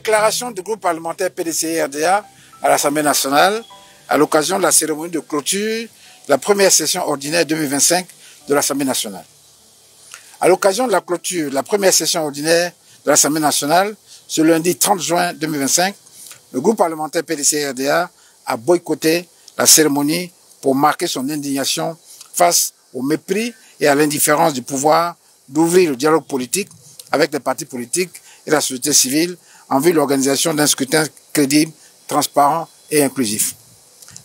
Déclaration du groupe parlementaire PDCI-RDA à l'Assemblée nationale à l'occasion de la cérémonie de clôture de la première session ordinaire 2025 de l'Assemblée nationale. À l'occasion de la clôture de la première session ordinaire de l'Assemblée nationale, ce lundi 30 juin 2025, le groupe parlementaire PDCI-RDA a boycotté la cérémonie pour marquer son indignation face au mépris et à l'indifférence du pouvoir d'ouvrir le dialogue politique avec les partis politiques et la société civile en vue de l'organisation d'un scrutin crédible, transparent et inclusif.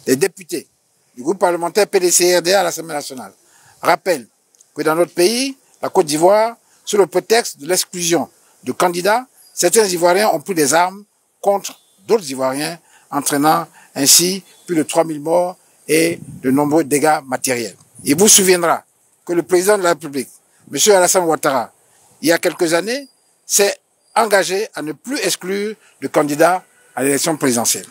Les députés du groupe parlementaire PDCI-RDA à l'Assemblée nationale rappellent que dans notre pays, la Côte d'Ivoire, sous le prétexte de l'exclusion de candidats, certains Ivoiriens ont pris des armes contre d'autres Ivoiriens, entraînant ainsi plus de 3000 morts et de nombreux dégâts matériels. Il vous souviendra que le président de la République, M. Alassane Ouattara, il y a quelques années, s'est engagé à ne plus exclure de candidats à l'élection présidentielle.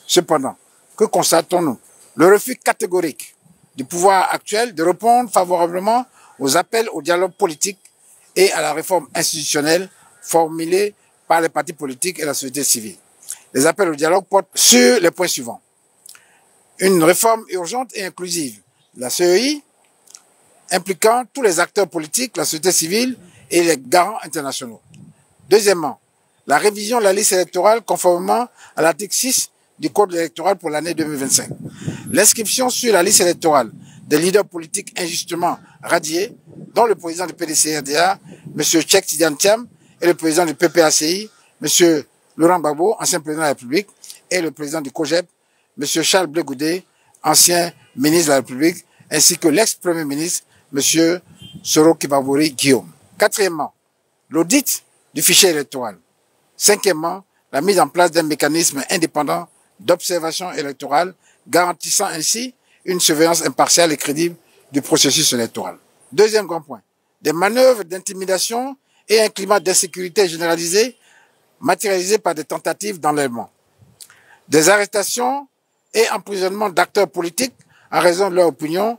Cependant, que constatons-nous? Le refus catégorique du pouvoir actuel de répondre favorablement aux appels au dialogue politique et à la réforme institutionnelle formulés par les partis politiques et la société civile. Les appels au dialogue portent sur les points suivants. Une réforme urgente et inclusive de la CEI, impliquant tous les acteurs politiques, la société civile et les garants internationaux. Deuxièmement, la révision de la liste électorale conformément à l'article 6 du Code électoral pour l'année 2025. L'inscription sur la liste électorale des leaders politiques injustement radiés, dont le président du PDCI-RDA, M. Cheikh Tidiane Thiam, et le président du PPACI, M. Laurent Gbagbo, ancien président de la République, et le président du COJEP, M. Charles Blé Goudé, ancien ministre de la République, ainsi que l'ex-premier ministre, M. Soro Kibabori Guillaume. Quatrièmement, l'audit du fichier électoral. Cinquièmement, la mise en place d'un mécanisme indépendant d'observation électorale, garantissant ainsi une surveillance impartiale et crédible du processus électoral. Deuxième grand point, des manœuvres d'intimidation et un climat d'insécurité généralisé, matérialisé par des tentatives d'enlèvement. Des arrestations et emprisonnement d'acteurs politiques en raison de leur opinion,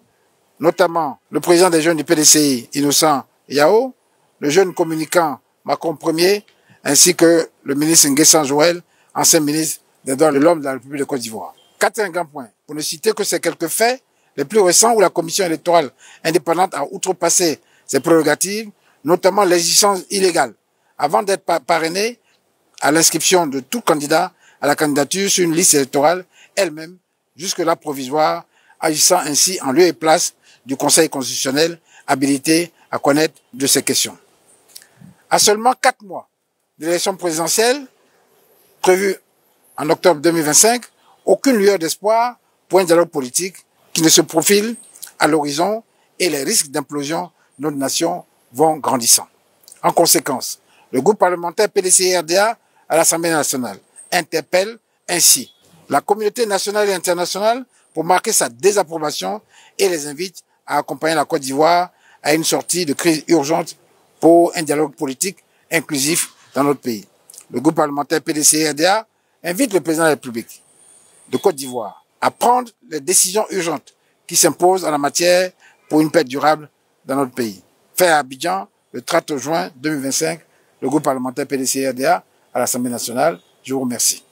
notamment le président des jeunes du PDCI, Innocent Yao, le jeune communicant Macron Ier, ainsi que le ministre Nguessan Joël, ancien ministre des droits de l'homme de la République de Côte d'Ivoire. Quatrième grand point, pour ne citer que ces quelques faits les plus récents où la commission électorale indépendante a outrepassé ses prérogatives, notamment l'existence illégale, avant d'être parrainée à l'inscription de tout candidat à la candidature sur une liste électorale, elle-même, jusque-là provisoire, agissant ainsi en lieu et place du Conseil constitutionnel habilité à connaître de ces questions. À seulement 4 mois de l'élection présidentielle prévue en octobre 2025, aucune lueur d'espoir pour un dialogue politique qui ne se profile à l'horizon et les risques d'implosion de notre nation vont grandissant. En conséquence, le groupe parlementaire PDCI-RDA à l'Assemblée nationale interpelle ainsi la communauté nationale et internationale pour marquer sa désapprobation et les invite à accompagner la Côte d'Ivoire à une sortie de crise urgente pour un dialogue politique inclusif dans notre pays. Le groupe parlementaire PDCI-RDA invite le président de la République de Côte d'Ivoire à prendre les décisions urgentes qui s'imposent en la matière pour une paix durable dans notre pays. Fait à Abidjan, le 30 juin 2025, le groupe parlementaire PDCI-RDA à l'Assemblée nationale. Je vous remercie.